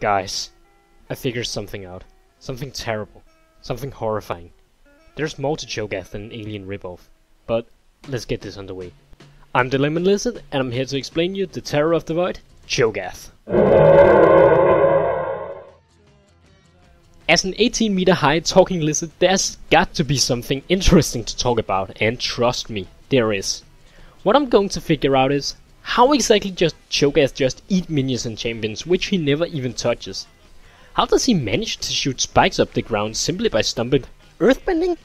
Guys, I figured something out. Something terrible. Something horrifying. There's more to Cho'gath than an alien ripoff. But let's get this underway. I'm the Lemon Lizard, and I'm here to explain you the terror of the void, Cho'gath. As an 18-meter high talking lizard, there's got to be something interesting to talk about, and trust me, there is. What I'm going to figure out is, how exactly does Cho'gath just eat minions and champions, which he never even touches? How does he manage to shoot spikes up the ground simply by stumbling earthbending?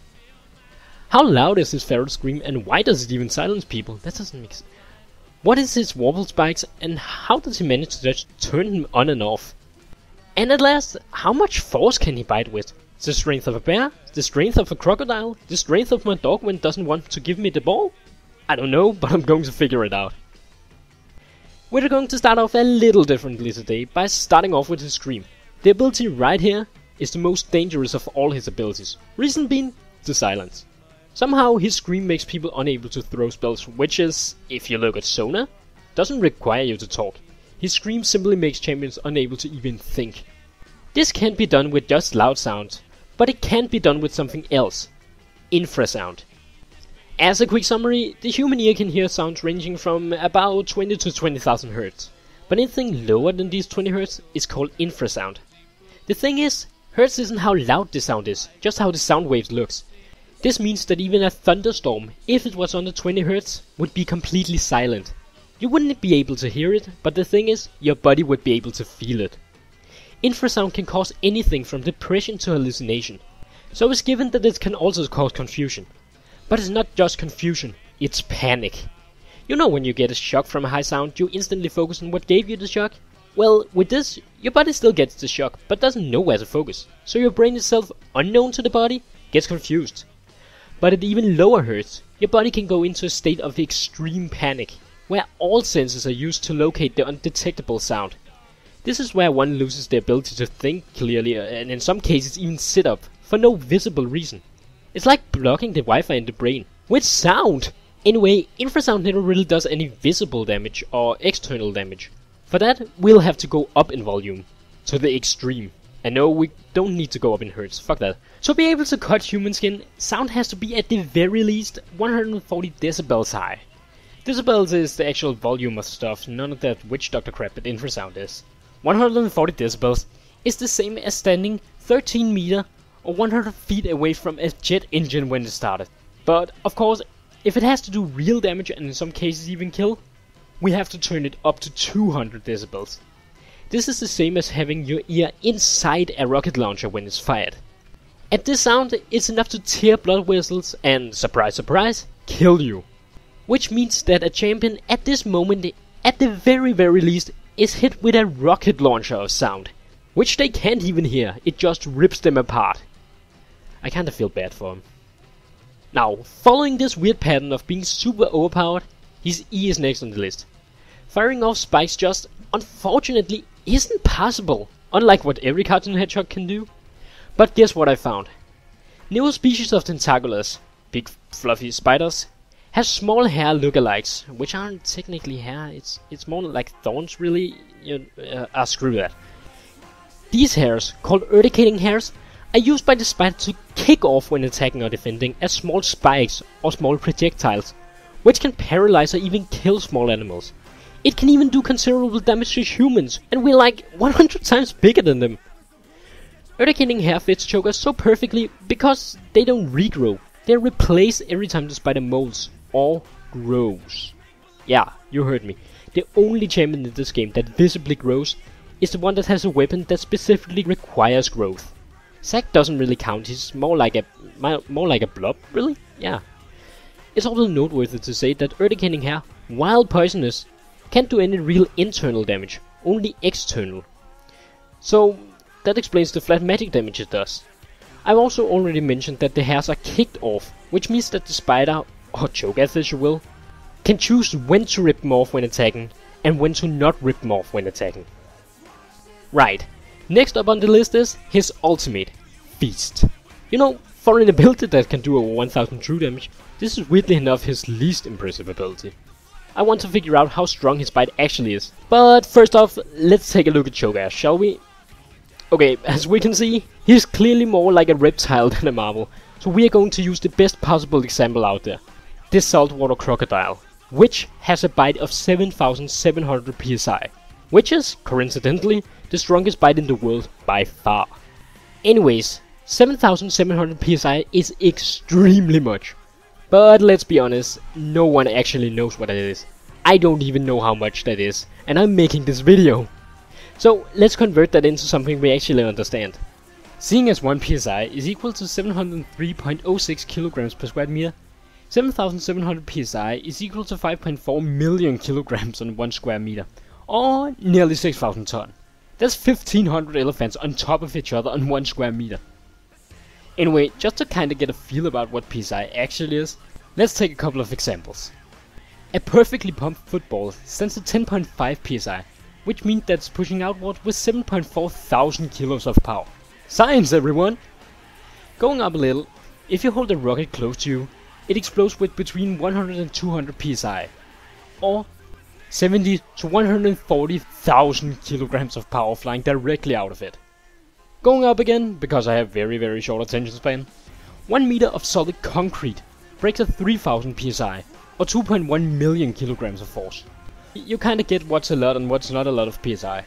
How loud is his feral scream, and why does it even silence people? That doesn't make sense. What is his Vorpal Spikes, and how does he manage to just turn them on and off? And at last, how much force can he bite with? The strength of a bear? The strength of a crocodile? The strength of my dog when it doesn't want to give me the ball? I don't know, but I'm going to figure it out. We're going to start off a little differently today by starting off with his scream. The ability right here is the most dangerous of all his abilities. Reason being, the silence. Somehow his scream makes people unable to throw spells, which is, if you look at Sona, doesn't require you to talk. His scream simply makes champions unable to even think. This can't be done with just loud sound, but it can be done with something else. Infrasound. As a quick summary, the human ear can hear sounds ranging from about 20 to 20,000 Hz, but anything lower than these 20 Hz is called infrasound. The thing is, Hertz isn't how loud the sound is, just how the sound waves looks. This means that even a thunderstorm, if it was under 20 Hz, would be completely silent. You wouldn't be able to hear it, but the thing is, your body would be able to feel it. Infrasound can cause anything from depression to hallucination, so it's given that it can also cause confusion. But it's not just confusion, it's panic. You know when you get a shock from a high sound, you instantly focus on what gave you the shock? Well, with this, your body still gets the shock, but doesn't know where to focus, so your brain itself, unknown to the body, gets confused. But at even lower hertz, your body can go into a state of extreme panic, where all senses are used to locate the undetectable sound. This is where one loses the ability to think clearly, and in some cases even sit up, for no visible reason. It's like blocking the Wi-Fi in the brain, with sound! Anyway, infrasound never really does any visible damage or external damage. For that, we'll have to go up in volume, to the extreme. And no, we don't need to go up in hertz, fuck that. To be able to cut human skin, sound has to be at the very least 140 decibels high. Decibels is the actual volume of stuff, none of that witch doctor crap that infrasound is. 140 decibels is the same as standing 13 meter or 100 feet away from a jet engine when it started. But, of course, if it has to do real damage and in some cases even kill, we have to turn it up to 200 decibels. This is the same as having your ear inside a rocket launcher when it's fired. At this sound, it's enough to tear blood vessels and, surprise surprise, kill you. Which means that a champion at this moment, at the very least, is hit with a rocket launcher of sound. Which they can't even hear, it just rips them apart. I kinda feel bad for him. Now, following this weird pattern of being super overpowered, his E is next on the list. Firing off spikes just, unfortunately, isn't possible, unlike what every cartoon hedgehog can do. But guess what I found? Newer species of tentaculars, big fluffy spiders, have small hair lookalikes, which aren't technically hair, it's more like thorns really, screw that. These hairs, called urticating hairs, are used by the spider to kick off when attacking or defending as small spikes or small projectiles, which can paralyze or even kill small animals. It can even do considerable damage to humans, and we're like 100 times bigger than them. Urticating hair fits Cho'gath so perfectly because they don't regrow, they're replaced every time the spider molts or grows. Yeah, you heard me. The only champion in this game that visibly grows is the one that has a weapon that specifically requires growth. Zack doesn't really count, he's more like a blob, really? Yeah. It's also noteworthy to say that urticating hair, while poisonous, can't do any real internal damage, only external. So, that explains the flat magic damage it does. I've also already mentioned that the hairs are kicked off, which means that the spider, or Cho'gath as you will, can choose when to rip them off when attacking, and when to not rip them off when attacking. Right, next up on the list is his ultimate, Feast. You know, for an ability that can do over 1000 true damage, this is weirdly enough his least impressive ability. I want to figure out how strong his bite actually is. But first off, let's take a look at Cho'gath, shall we? Okay, as we can see, he's clearly more like a reptile than a marble, so we are going to use the best possible example out there. This saltwater crocodile, which has a bite of 7,700 psi, which is, coincidentally, the strongest bite in the world by far. Anyways, 7,700 psi is extremely much. But let's be honest, no one actually knows what it is. I don't even know how much that is, and I'm making this video. So let's convert that into something we actually understand. Seeing as 1 psi is equal to 703.06 kilograms per square meter, 7,700 psi is equal to 5.4 million kilograms on 1 square meter, or nearly 6,000 ton. That's 1,500 elephants on top of each other on 1 square meter. Anyway, just to kinda get a feel about what psi actually is, let's take a couple of examples. A perfectly pumped football stands at 10.5 psi, which means that it's pushing outward with 7.4 thousand kilos of power. Science, everyone! Going up a little, if you hold a rocket close to you, it explodes with between 100 and 200 psi, or 70 to 140,000 kilograms of power flying directly out of it. Going up again, because I have very short attention span, 1 meter of solid concrete breaks at 3,000 psi, or 2.1 million kilograms of force. You kinda get what's a lot and what's not a lot of psi.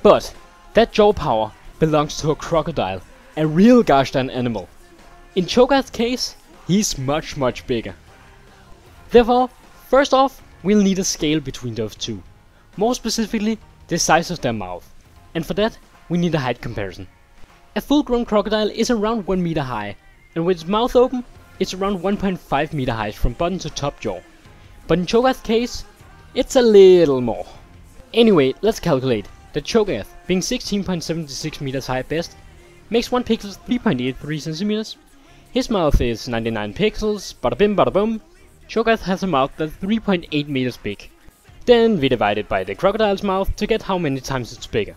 But that jaw power belongs to a crocodile, a real gosh darn animal. In Cho'gath's case, he's much bigger. Therefore, first off, we'll need a scale between those two. More specifically, the size of their mouth. And for that, we need a height comparison. A full-grown crocodile is around 1 meter high, and with its mouth open, it's around 1.5 meter high from bottom to top jaw. But in Cho'gath's case, it's a little more. Anyway, let's calculate. The Cho'gath, being 16.76 meters high at best, makes 1 pixel 3.83 centimeters. His mouth is 99 pixels, bada bim bada boom. Cho'gath has a mouth that's 3.8 meters big. Then we divide it by the crocodile's mouth to get how many times it's bigger,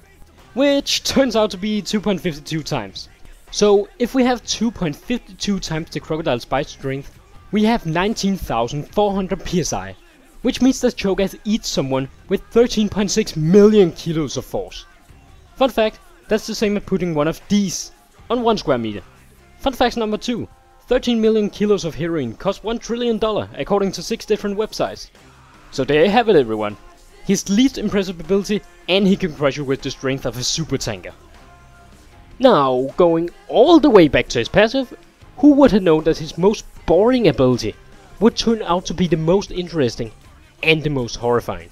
which turns out to be 2.52 times. So if we have 2.52 times the crocodile's bite strength, we have 19,400 psi, which means that Cho'gath eats someone with 13.6 million kilos of force. Fun fact, that's the same as putting one of these on 1 square meter. Fun fact number 2, 13 million kilos of heroin cost $1 trillion according to 6 different websites. So there you have it, everyone. His least impressive ability, and he can crush you with the strength of a super tanker. Now, going all the way back to his passive, who would have known that his most boring ability would turn out to be the most interesting and the most horrifying?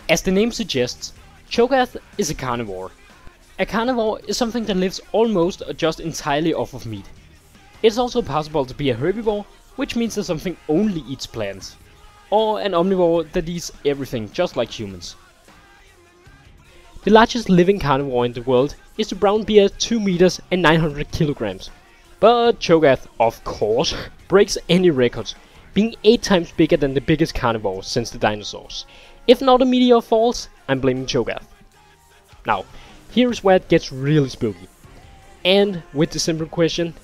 As the name suggests, Cho'gath is a carnivore. A carnivore is something that lives almost or just entirely off of meat. It's also possible to be a herbivore, which means that something only eats plants, or an omnivore that eats everything just like humans. The largest living carnivore in the world is the brown bear at 2 meters and 900 kilograms. But Cho'gath, of course, breaks any records, being 8 times bigger than the biggest carnivore since the dinosaurs. If not a meteor falls, I'm blaming Cho'gath. Now, here's where it gets really spooky. And with the simple question,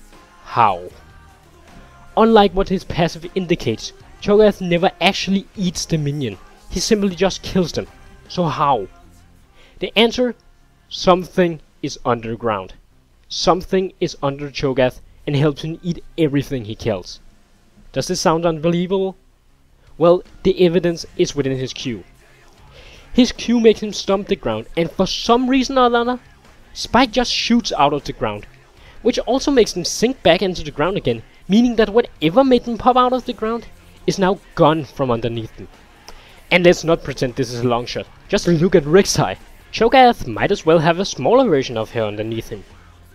how? Unlike what his passive indicates, Cho'gath never actually eats the minion, he simply just kills them. So how? The answer? Something is underground. Something is under Cho'gath and helps him eat everything he kills. Does this sound unbelievable? Well, the evidence is within his Q. His Q makes him stomp the ground, and for some reason or another, Spike just shoots out of the ground, which also makes him sink back into the ground again, meaning that whatever made him pop out of the ground is now gone from underneath him. And let's not pretend this is a long shot, just look at Rick's eye. Cho'gath might as well have a smaller version of her underneath him.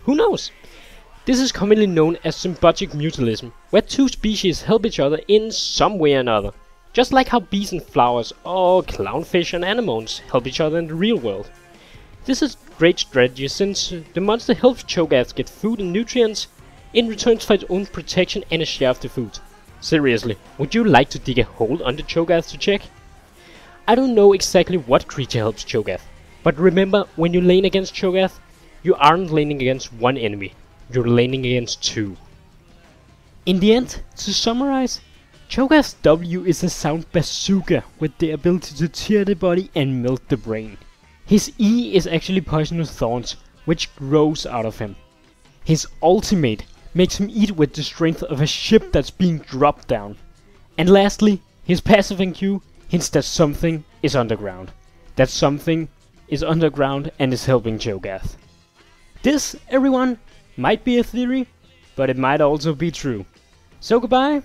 Who knows? This is commonly known as symbiotic mutualism, where 2 species help each other in some way or another. Just like how bees and flowers, or clownfish and anemones help each other in the real world. This is great strategy since the monster helps Cho'gath get food and nutrients in return for its own protection and a share of the food. Seriously, would you like to dig a hole under Cho'gath to check? I don't know exactly what creature helps Cho'gath, but remember, when you're laying against Cho'gath, you aren't laying against one enemy, you're laying against 2. In the end, to summarize, Cho'gath's W is a sound bazooka with the ability to tear the body and melt the brain. His E is actually poisonous thorns, which grows out of him. His ultimate makes him eat with the strength of a ship that's being dropped down. And lastly, his passive NQ hints that something is underground. That something is underground and is helping Cho'gath. This, everyone, might be a theory, but it might also be true. So goodbye,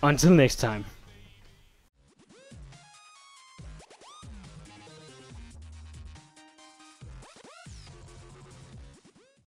until next time.